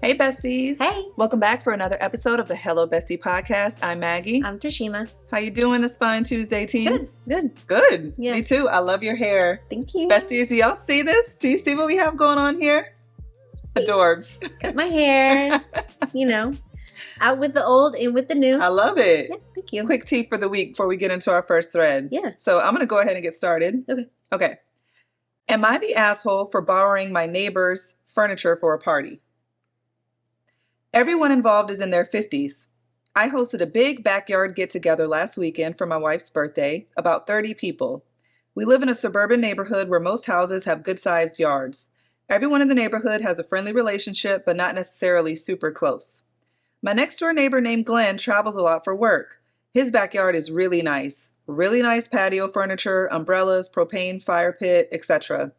Hey, besties. Hey. Welcome back for another episode of the Hello Bestie podcast. I'm Maggie. I'm Tashima. How you doing this fine Tuesday, teams? Good. Good. Yeah. Me too. I love your hair. Thank you. Besties, do y'all see this? Do you see what we have going on here? Adorbs. Cut my hair. Out with the old, in with the new. I love it. Yeah, thank you. Quick tea for the week before we get into our first thread. Yeah. So I'm going to go ahead and get started. Okay. Am I the asshole for borrowing my neighbor's furniture for a party? Everyone involved is in their 50s. I hosted a big backyard get-together last weekend for my wife's birthday, about 30 people. We live in a suburban neighborhood where most houses have good-sized yards. Everyone in the neighborhood has a friendly relationship, but not necessarily super close. My next-door neighbor named Glenn travels a lot for work. His backyard is really nice. Really nice patio furniture, umbrellas, propane fire pit, etc.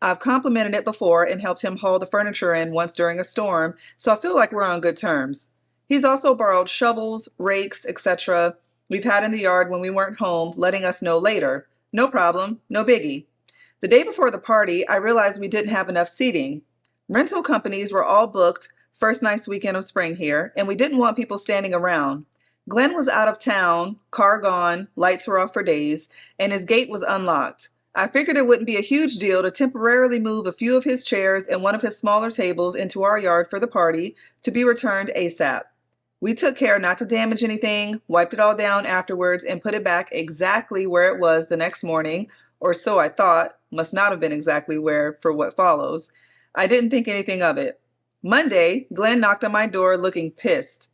I've complimented it before and helped him haul the furniture in once during a storm, so I feel like we're on good terms. He's also borrowed shovels, rakes, etc. we've had in the yard when we weren't home, letting us know later. No problem, no biggie. The day before the party, I realized we didn't have enough seating. Rental companies were all booked, first nice weekend of spring here, and we didn't want people standing around. Glenn was out of town, car gone, lights were off for days, and his gate was unlocked. I figured it wouldn't be a huge deal to temporarily move a few of his chairs and one of his smaller tables into our yard for the party, to be returned ASAP. We took care not to damage anything, wiped it all down afterwards, and put it back exactly where it was the next morning, or so I thought, must not have been exactly where for what follows. I didn't think anything of it. Monday, Glenn knocked on my door looking pissed.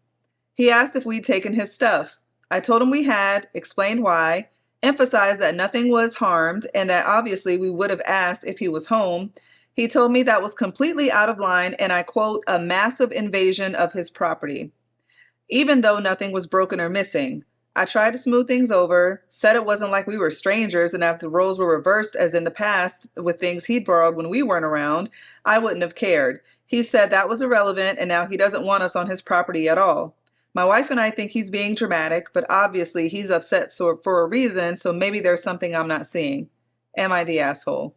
He asked if we'd taken his stuff. I told him we had, explained why, emphasized that nothing was harmed and that obviously we would have asked if he was home. He told me that was completely out of line and I quote, a massive invasion of his property. Even though nothing was broken or missing, I tried to smooth things over, said it wasn't like we were strangers and if the roles were reversed as in the past with things he'd borrowed when we weren't around, I wouldn't have cared. He said that was irrelevant and now he doesn't want us on his property at all. My wife and I think he's being dramatic, but obviously he's upset for a reason, so maybe there's something I'm not seeing. Am I the asshole?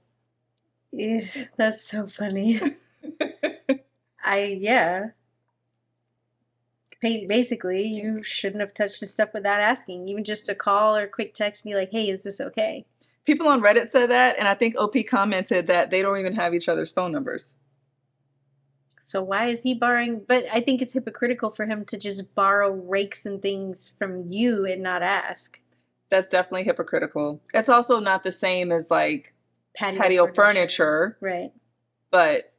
Yeah, that's so funny. Basically, you shouldn't have touched his stuff without asking. Even just a call or a quick text and be like, hey, is this okay? People on Reddit said that, and I think OP commented that they don't even have each other's phone numbers. So why is he borrowing? But I think it's hypocritical for him to just borrow rakes and things from you and not ask. That's definitely hypocritical. It's also not the same as like patio furniture. Right. But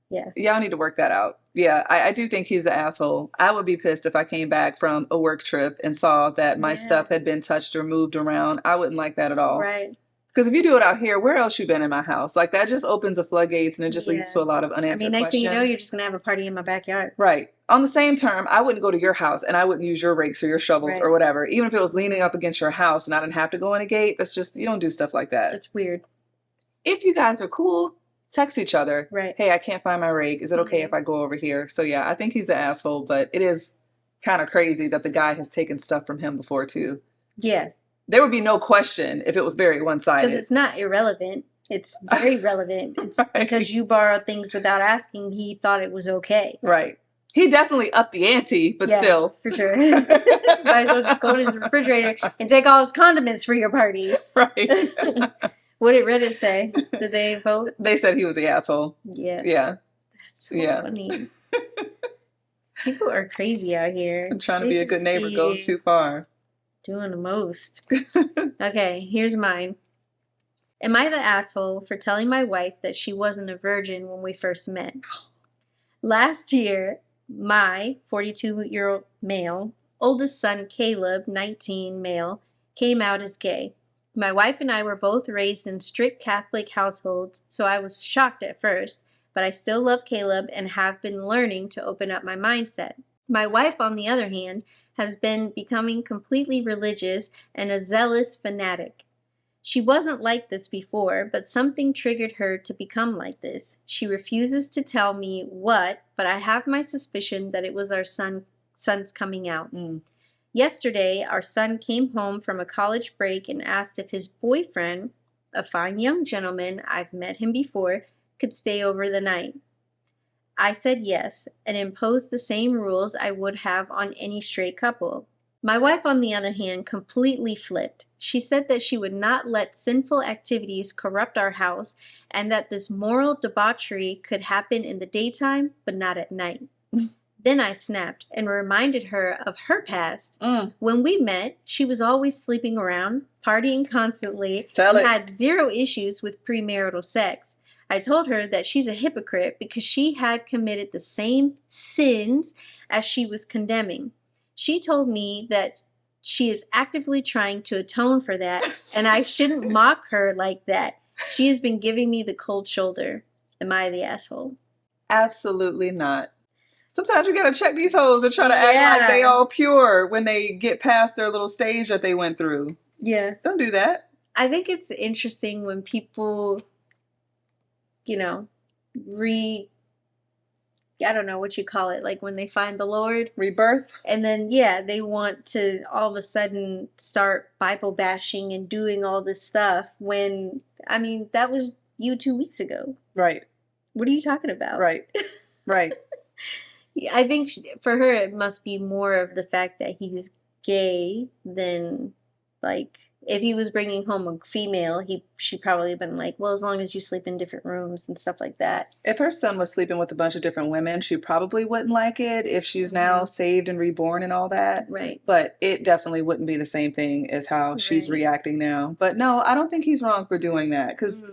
yeah, y'all need to work that out. Yeah, I do think he's an asshole. I would be pissed if I came back from a work trip and saw that my stuff had been touched or moved around. I wouldn't like that at all. Right. Because if you do it out here, where else you been in my house? Like, that just opens the floodgates and it just leads to a lot of unanswered questions. Next thing you know, you're just going to have a party in my backyard. Right. On the same term, I wouldn't go to your house and I wouldn't use your rakes or your shovels or whatever. Even if it was leaning up against your house and I didn't have to go in a gate, that's just, you don't do stuff like that. That's weird. If you guys are cool, text each other. Right. Hey, I can't find my rake. Is it okay if I go over here? So yeah, I think he's an asshole, but it is kind of crazy that the guy has taken stuff from him before too. Yeah. There would be no question if it was very one-sided. Because it's not irrelevant. It's very relevant. It's because you borrowed things without asking, he thought it was okay. Right. He definitely upped the ante, but still. For sure. Might as well just go in his refrigerator and take all his condiments for your party. Right. What did Reddit say? Did they vote? They said he was the asshole. Yeah. Yeah. That's so funny. People are crazy out here. Trying to be a good neighbor goes too far. Doing the most. Okay, here's mine. Am I the asshole for telling my wife that she wasn't a virgin when we first met? Last year, my 42-year-old male, oldest son Caleb, 19 male, came out as gay. My wife and I were both raised in strict Catholic households, so I was shocked at first, but I still love Caleb and have been learning to open up my mindset. My wife, on the other hand, has been becoming completely religious and a zealous fanatic. She wasn't like this before, but something triggered her to become like this. She refuses to tell me what, but I have my suspicion that it was our son's coming out. Yesterday, our son came home from a college break and asked if his boyfriend, a fine young gentleman, I've met him before, could stay over the night. I said yes and imposed the same rules I would have on any straight couple. My wife, on the other hand, completely flipped. She said that she would not let sinful activities corrupt our house and that this moral debauchery could happen in the daytime, but not at night. Then I snapped and reminded her of her past. When we met, she was always sleeping around, partying constantly, and had zero issues with premarital sex. I told her that she's a hypocrite because she had committed the same sins as she was condemning. She told me that she is actively trying to atone for that, and I shouldn't mock her like that. She has been giving me the cold shoulder. Am I the asshole? Absolutely not. Sometimes you gotta check these hoes and try to act like they all pure when they get past their little stage that they went through. Yeah. Don't do that. I think it's interesting when people, you know, I don't know what you call it, like when they find the Lord. Rebirth. And then, yeah, they want to all of a sudden start Bible bashing and doing all this stuff when, I mean, that was you 2 weeks ago. Right. What are you talking about? Right. Right. I think for her, it must be more of the fact that he's gay than, like, if he was bringing home a female, she probably been like, well, as long as you sleep in different rooms and stuff like that. If her son was sleeping with a bunch of different women, she probably wouldn't like it if she's now saved and reborn and all that. Right. But it definitely wouldn't be the same thing as how she's reacting now. But no, I don't think he's wrong for doing that because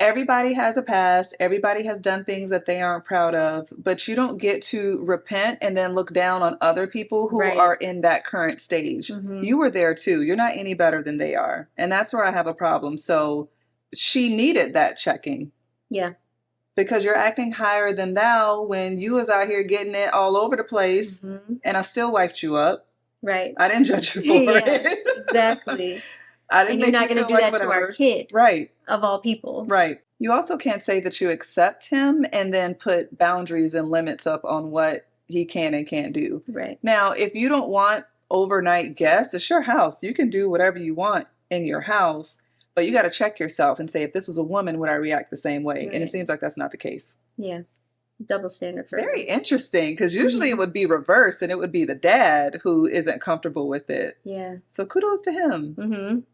everybody has a past. Everybody has done things that they aren't proud of, but you don't get to repent and then look down on other people who are in that current stage. You were there too. You're not any better than they are. And that's where I have a problem. So she needed that checking. Yeah. Because you're acting higher than thou when you was out here getting it all over the place and I still wiped you up. Right. I didn't judge you for it. Exactly. I didn't and you're not going to do that to our kid. Right. Of all people. Right. You also can't say that you accept him and then put boundaries and limits up on what he can and can't do. Right. Now, if you don't want overnight guests, it's your house. You can do whatever you want in your house, but you got to check yourself and say, if this was a woman, would I react the same way? And it seems like that's not the case. Yeah. Double standard for Very interesting, because usually it would be reversed and it would be the dad who isn't comfortable with it. Yeah. So kudos to him.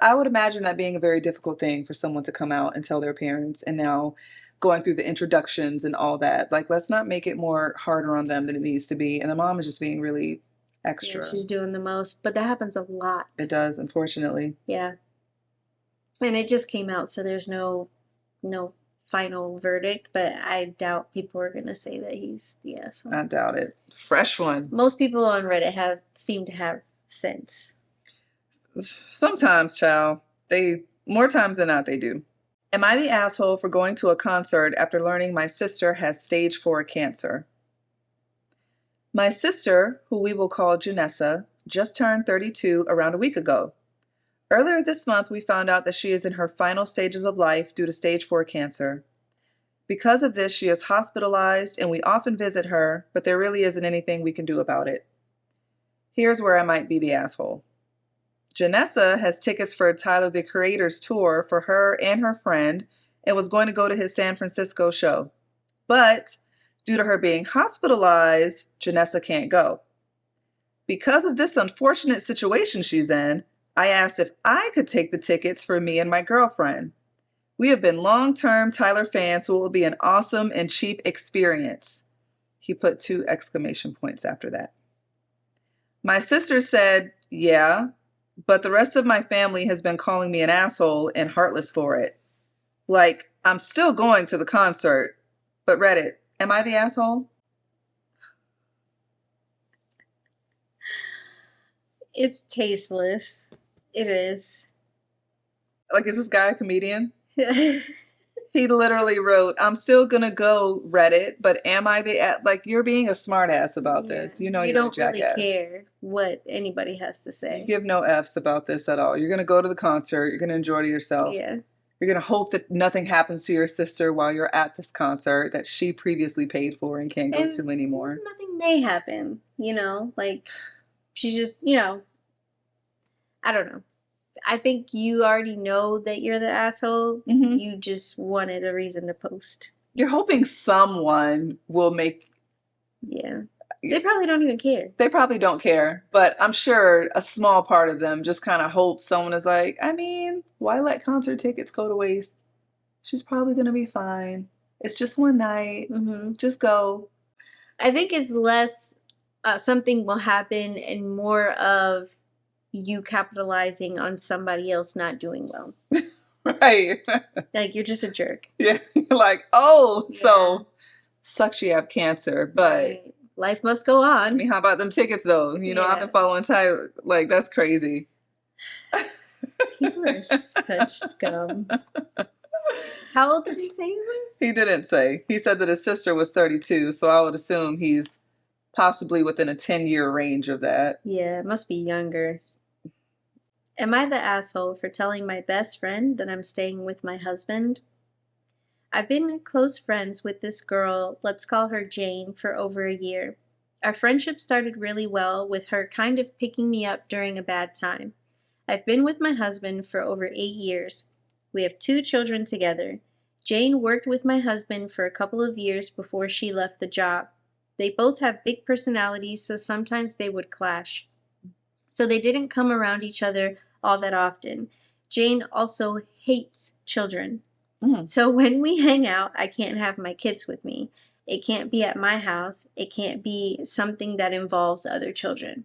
I would imagine that being a very difficult thing for someone to come out and tell their parents, and now going through the introductions and all that. Like, let's not make it more harder on them than it needs to be. And the mom is just being really extra. Yeah, she's doing the most, but that happens a lot. It does, unfortunately. Yeah. And it just came out, so there's no final verdict, but I doubt people are going to say that he's the asshole. I doubt it. Fresh one. Most people on Reddit seem to have sense. Sometimes, child. More times than not, they do. Am I the asshole for going to a concert after learning my sister has stage 4 cancer? My sister, who we will call Janessa, just turned 32 around a week ago. Earlier this month, we found out that she is in her final stages of life due to stage 4 cancer. Because of this, she is hospitalized and we often visit her, but there really isn't anything we can do about it. Here's where I might be the asshole. Janessa has tickets for Tyler, the Creator's tour for her and her friend and was going to go to his San Francisco show. But due to her being hospitalized, Janessa can't go. Because of this unfortunate situation she's in, I asked if I could take the tickets for me and my girlfriend. We have been long-term Tyler fans, so it will be an awesome and cheap experience. He put 2 exclamation points after that. My sister said, yeah, but the rest of my family has been calling me an asshole and heartless for it. Like, I'm still going to the concert, but Reddit, am I the asshole? It's tasteless. It is. Like, is this guy a comedian? He literally wrote, I'm still gonna go, Reddit, but am I like, you're being a smartass about this. You know you're a jackass. You don't really care what anybody has to say. You give no F's about this at all. You're gonna go to the concert. You're gonna enjoy it yourself. Yeah. You're gonna hope that nothing happens to your sister while you're at this concert that she previously paid for and can't go to anymore. Nothing may happen, like she's just, I don't know. I think you already know that you're the asshole. You just wanted a reason to post. You're hoping someone will make. Yeah. They probably don't even care. They probably don't care, but I'm sure a small part of them just kind of hope someone is like, I mean, why let concert tickets go to waste? She's probably going to be fine. It's just one night. Hmm. Just go. I think it's less something will happen and more of you capitalizing on somebody else not doing well. Right. Like, you're just a jerk. Yeah. You're like, oh, Yeah. so sucks you have cancer, but Right. Life must go I on. mean, how about them tickets though? You know, I've Yeah. been following Tyler. Like, that's crazy. People are such scum. How old did he say he was? He didn't say. He said that his sister was 32, so I would assume he's possibly within a 10-year range of that. Yeah, it must be younger. Am I the asshole for telling my best friend that I'm staying with my husband? I've been close friends with this girl, let's call her Jane, for over a year. Our friendship started really well, with her kind of picking me up during a bad time. I've been with my husband for over 8 years. We have 2 children together. Jane worked with my husband for a couple of years before she left the job. They both have big personalities, so sometimes they would clash. So they didn't come around each other all that often. Jane also hates children. So when we hang out, I can't have my kids with me. It can't be at my house. It can't be something that involves other children.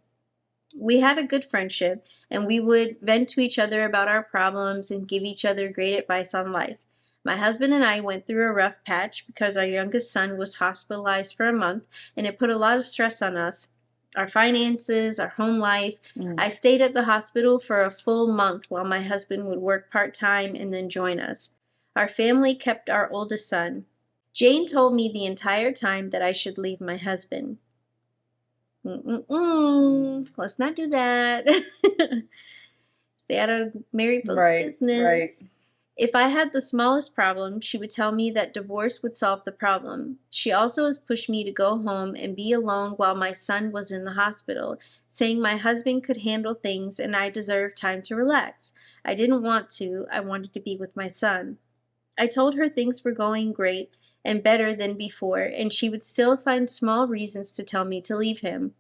We had a good friendship, and we would vent to each other about our problems and give each other great advice on life. My husband and I went through a rough patch because our youngest son was hospitalized for a month, and it put a lot of stress on us. Our finances, our home life. I stayed at the hospital for a full month while my husband would work part-time and then join us. Our family kept our oldest son. Jane told me the entire time that I should leave my husband. Let's not do that. Stay out of married folks' business. Right. If I had the smallest problem, she would tell me that divorce would solve the problem. She also has pushed me to go home and be alone while my son was in the hospital, saying my husband could handle things and I deserve time to relax. I didn't want to. I wanted to be with my son. I told her things were going great and better than before, and she would still find small reasons to tell me to leave him.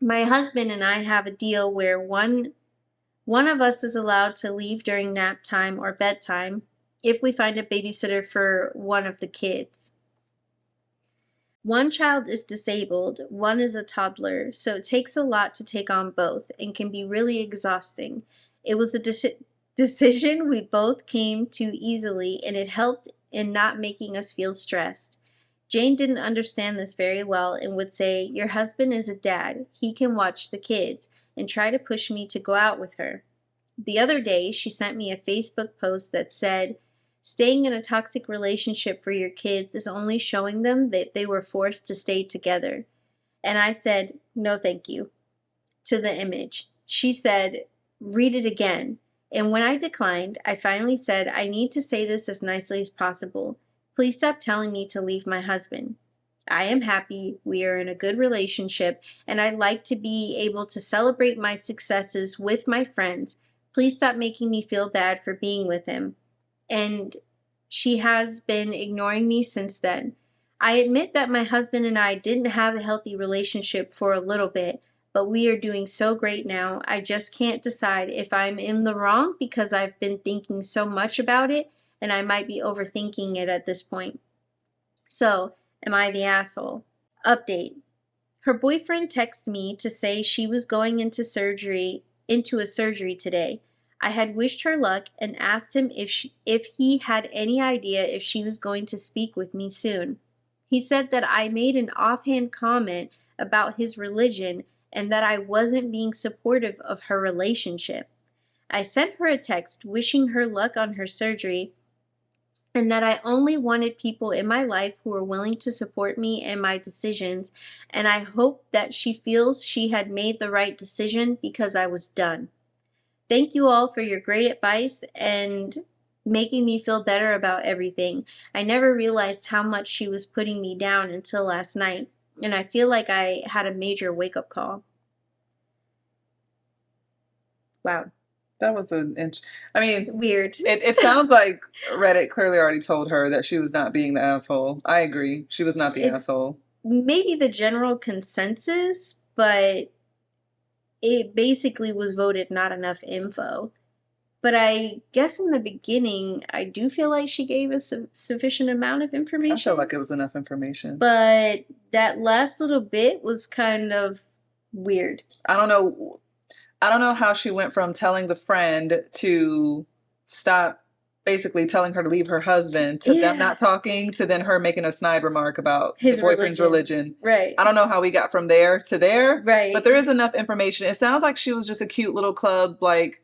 My husband and I have a deal where one of us is allowed to leave during nap time or bedtime if we find a babysitter for one of the kids. One child is disabled, one is a toddler, so it takes a lot to take on both and can be really exhausting. It was a decision we both came to easily, and it helped in not making us feel stressed. Jane didn't understand this very well and would say, "Your husband is a dad. He can watch the kids," and try to push me to go out with her. The other day, she sent me a Facebook post that said, "Staying in a toxic relationship for your kids is only showing them that they were forced to stay together." And I said, "No, thank you," to the image. She said, "Read it again." And when I declined, I finally said, "I need to say this as nicely as possible. Please stop telling me to leave my husband. I am happy, we are in a good relationship, and I like to be able to celebrate my successes with my friends. Please stop making me feel bad for being with him." And she has been ignoring me since then. I admit that my husband and I didn't have a healthy relationship for a little bit, but we are doing so great now. I just can't decide if I'm in the wrong because I've been thinking so much about it, and I might be overthinking it at this point. So, am I the asshole? Update. Her boyfriend texted me to say she was going into a surgery today. I had wished her luck and asked him if he had any idea if she was going to speak with me soon. He said that I made an offhand comment about his religion and that I wasn't being supportive of her relationship. I sent her a text wishing her luck on her surgery and that I only wanted people in my life who were willing to support me and my decisions, and I hope that she feels she had made the right decision because I was done. Thank you all for your great advice and making me feel better about everything. I never realized how much she was putting me down until last night, and I feel like I had a major wake-up call. Wow. That was I mean, Weird. it sounds like Reddit clearly already told her that she was not being the asshole. I agree. She was not the It's asshole. maybe the general consensus, but it basically was voted not enough info. But I guess in the beginning, I do feel like she gave us a sufficient amount of I information. felt like it was enough information. But that last little bit was kind of weird. I don't know. I don't know how she went from telling the friend to stop, basically telling her to leave her husband, to them Yeah. not talking, to then her making a snide remark about His the boyfriend's religion. Right. I don't know how we got from there to there, Right. but there is enough information. It sounds like she was just a cute little club, like,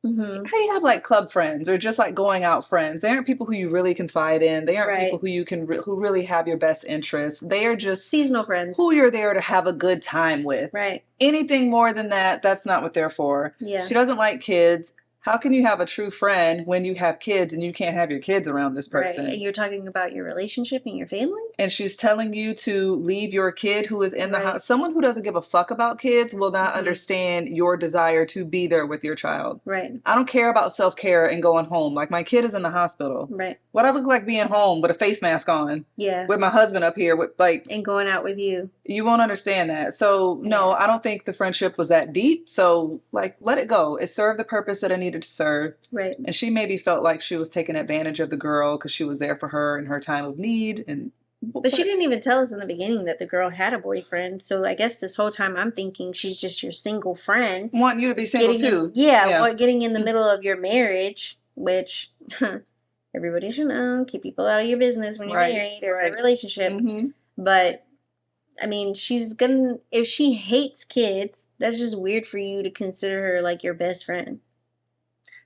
Mm-hmm. how do you have like club friends or just like going out friends? They aren't people who you really confide in. They aren't Right. people who you can who really have your best interests. They are just Seasonal friends. who you're there to have a good time with. Right. Anything more than that, that's not what they're for. Yeah. She doesn't like kids. How can you have a true friend when you have kids and you can't have your kids around this person? Right. And you're talking about your relationship and your family? And she's telling you to leave your kid who is in the Right. house. Someone who doesn't give a fuck about kids will not Mhm. understand your desire to be there with your child. Right. I don't care about self-care and going home. Like, my kid is in the hospital. Right. What I look like being home with a face mask on, Yeah. with my husband up here with like, And going out with you. you won't understand that. So no, Yeah. I don't think the friendship was that deep. So like, let it go. It served the purpose that it needed to serve. Right. And she maybe felt like she was taking advantage of the girl because she was there for her in her time of need. And But she didn't even tell us in the beginning that the girl had a boyfriend. So I guess this whole time I'm thinking she's just your single friend. want you to be single too. Getting in the middle of your marriage, which everybody should know. Keep people out of your business when you're Right, married or in right. a relationship. Mm-hmm. But I mean, if she hates kids, that's just weird for you to consider her like your best friend.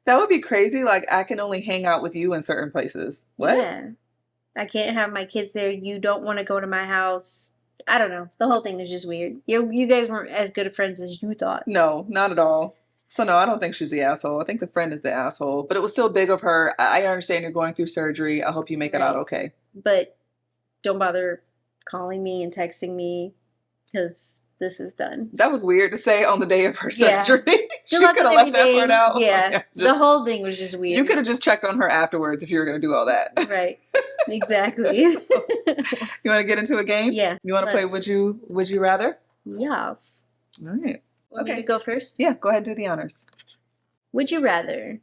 That would be crazy. Like, I can only hang out with you in certain places. What? Yeah. I can't have my kids there. You don't want to go to my house. I don't know. The whole thing is just weird. You guys weren't as good of friends as you thought. No, not at all. So no, I don't think she's the asshole. I think the friend is the asshole. But it was still big of her. I understand you're going through surgery. I hope you make it out Right. okay. But don't bother calling me and texting me because this is done. That was weird to say on the day of her Yeah. surgery. She Good luck could have with left that part everything. out. Yeah. The whole thing was just weird. You could have just checked on her afterwards if you were going to do all that. Right. Exactly. You want to get into a game? Yeah. You want to play let's. Would You Rather? Yes. All right. Want me Okay. to go first? Yeah, go ahead and do the honors. Would you rather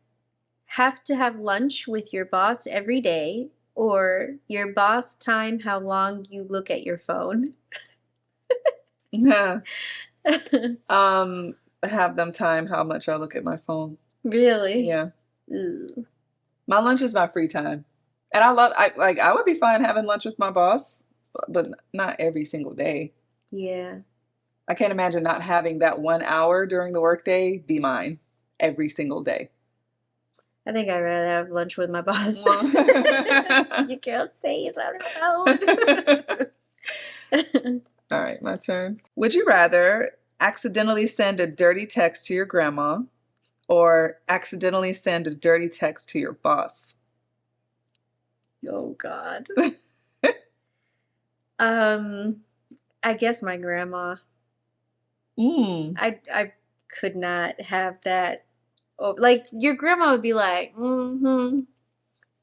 have to have lunch with your boss every day or your boss time how long you look at your phone? Yeah. Have them time how much I look at my phone. Really? Yeah. Ooh. My lunch is my free time. And I would be fine having lunch with my boss, but not every single day. Yeah. I can't imagine not having that 1 hour during the workday be mine every single day. I think I'd rather have lunch with my boss. Well. Your girl stays on her phone. All right, my turn. Would you rather accidentally send a dirty text to your grandma or accidentally send a dirty text to your boss? Oh God. I guess my grandma. I could not have that. Oh, like your grandma would be like, you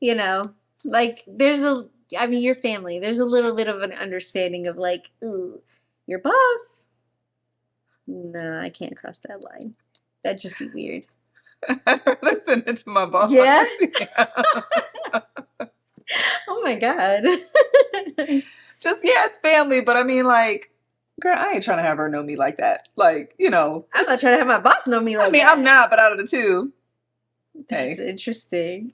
know, like your family. There's a little bit of an understanding of like, ooh, your boss. No, I can't cross that line. That'd just be weird. I'd rather send it to my boss. Yeah? Yeah. Oh my God. Just, yeah, it's family, but I mean, like, girl, I ain't trying to have her know me like that. Like, you know. I'm not trying to have my boss know me like that. I'm not, but out of the two. That's interesting.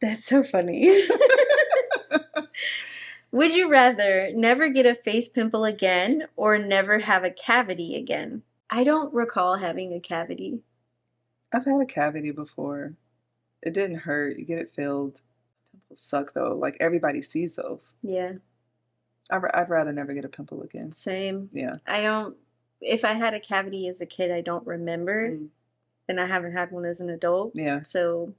That's so funny. Would you rather never get a face pimple again or never have a cavity again? I don't recall having a cavity. I've had a cavity before. It didn't hurt. You get it filled. Pimples suck, though. Like, everybody sees those. Yeah, I'd rather never get a pimple again. same. Yeah. If I had a cavity as a kid, I don't remember. And I haven't had one as an adult. Yeah. So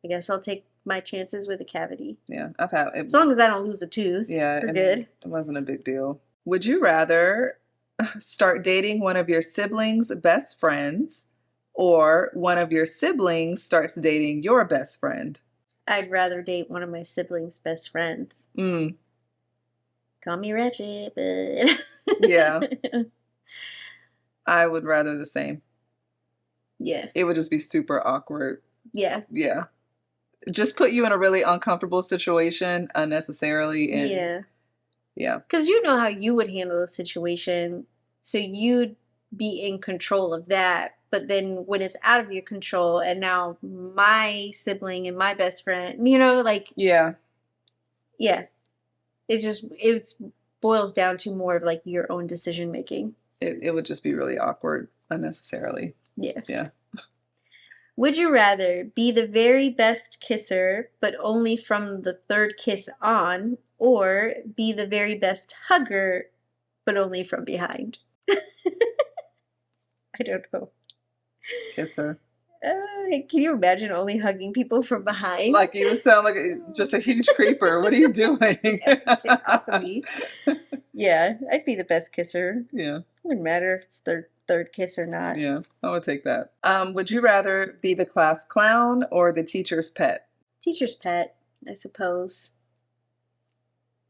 I guess I'll take my chances with a cavity. Yeah. I've had it. As long as I don't lose a tooth. Yeah. We're good. It wasn't a big deal. Would you rather start dating one of your siblings' best friends or one of your siblings starts dating your best friend. I'd rather date one of my siblings' best friends. Mm, Call me wretched, but yeah, I would rather the same. yeah, It would just be super awkward. yeah, Yeah. Just put you in a really uncomfortable situation unnecessarily. And yeah. Because you know how you would handle a situation, so you'd be in control of that. But then when it's out of your control, and now my sibling and my best friend, like, Yeah. yeah, it boils down to more of like your own decision making. It would just be really awkward unnecessarily. Yeah. Yeah. Would you rather be the very best kisser, but only from the third kiss on, or be the very best hugger, but only from behind? I don't know. Kiss her. Can you imagine only hugging people from behind? Like you would sound like just a huge creeper. What are you doing? Get off of me. Yeah, I'd be the best kisser. Yeah. Wouldn't matter if it's third kiss or not. Yeah, I would take that. Would you rather be the class clown or the teacher's pet? Teacher's pet, I suppose.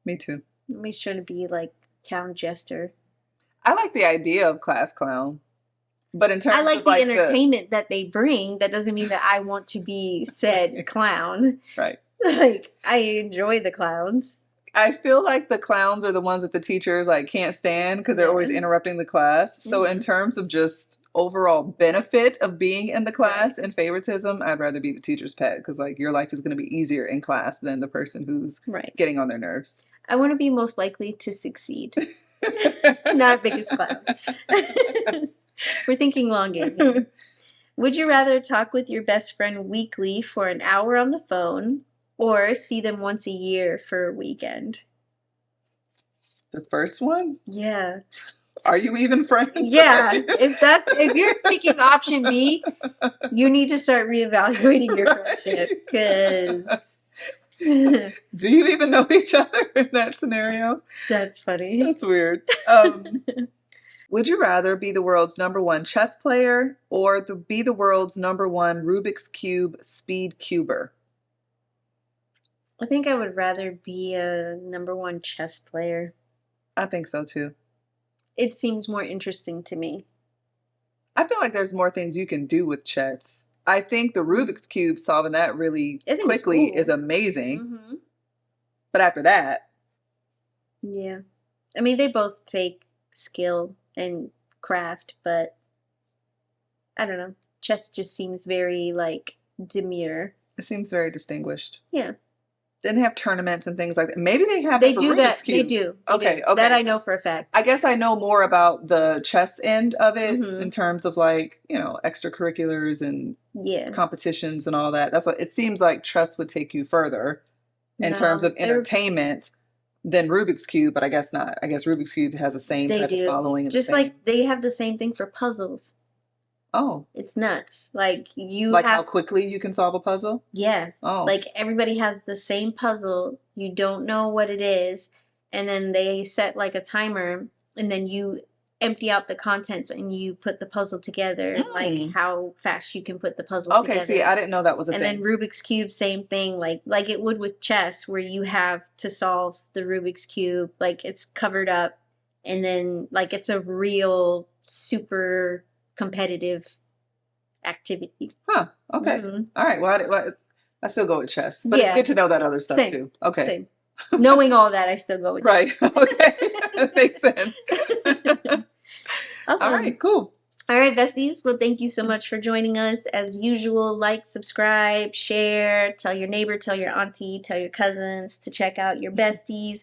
Me too. Nobody's trying to be like town jester. I like the idea of class clown, but in terms I like of the like entertainment that they bring. That doesn't mean that I want to be said clown. right. Like, I enjoy the clowns. I feel like the clowns are the ones that the teachers like can't stand because they're always interrupting the class. So in terms of just overall benefit of being in the class and favoritism, I'd rather be the teacher's pet because like your life is going to be easier in class than the person who's getting on their nerves. I want to be most likely to succeed. Not biggest clown. We're thinking long game here. Would you rather talk with your best friend weekly for an hour on the phone or see them once a year for a weekend? The first one? Yeah. Are you even friends? Yeah. If you're picking option B, you need to start reevaluating your friendship because do you even know each other in that scenario? That's funny. That's weird. Would you rather be the world's #1 chess player or be the world's #1 Rubik's Cube speed cuber? I think I would rather be a #1 chess player. I think so too. It seems more interesting to me. I feel like there's more things you can do with chess. I think the Rubik's Cube, solving that really quickly is amazing. Mm-hmm. But after that. Yeah. I mean, they both take skill and craft, but I don't know. Chess just seems very, like, demure. It seems very distinguished. Yeah. Then they have tournaments and things like that. Maybe they have they for do Rubik's that. Cube. They do. Okay. That I know for a fact. I guess I know more about the chess end of it in terms of like, extracurriculars and competitions and all that. That's what it seems like. Chess would take you further in terms of entertainment than Rubik's Cube, but I guess not. I guess Rubik's Cube has the same type of following. Just like they have the same thing for puzzles. Oh. It's nuts. Like how quickly you can solve a puzzle? Yeah. Oh. Like everybody has the same puzzle. You don't know what it is. And then they set like a timer and then you empty out the contents and you put the puzzle together. Like how fast you can put the puzzle together. Okay, see, I didn't know that was a thing. And then Rubik's Cube, same thing. Like it would with chess where you have to solve the Rubik's Cube. Like it's covered up and then like it's a real super competitive activity. Huh. Okay. All right. Well, I still go with chess. But it's good to know that other stuff too. Okay. Same. Knowing all that, I still go with chess. Right. Okay. That makes sense. Awesome. All right. Cool. All right, besties. Well, thank you so much for joining us. As usual, like, subscribe, share, tell your neighbor, tell your auntie, tell your cousins to check out your besties.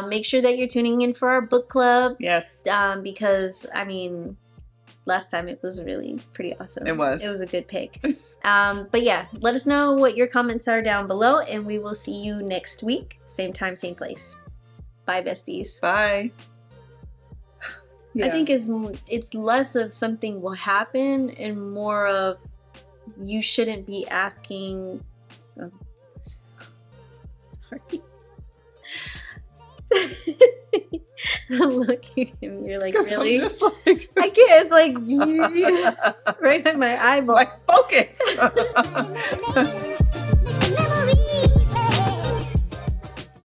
Make sure that you're tuning in for our book club. Yes. Because, I mean, last time it was really pretty awesome. It was. It was a good pick. But yeah, let us know what your comments are down below, and we will see you next week. Same time, same place. Bye, besties. Bye. Yeah. I think it's less of something will happen and more of you shouldn't be asking. Oh, sorry. looking at me. You're like, 'Cause really? I'm just like, I can't. It's like right in my eyeball. like focus.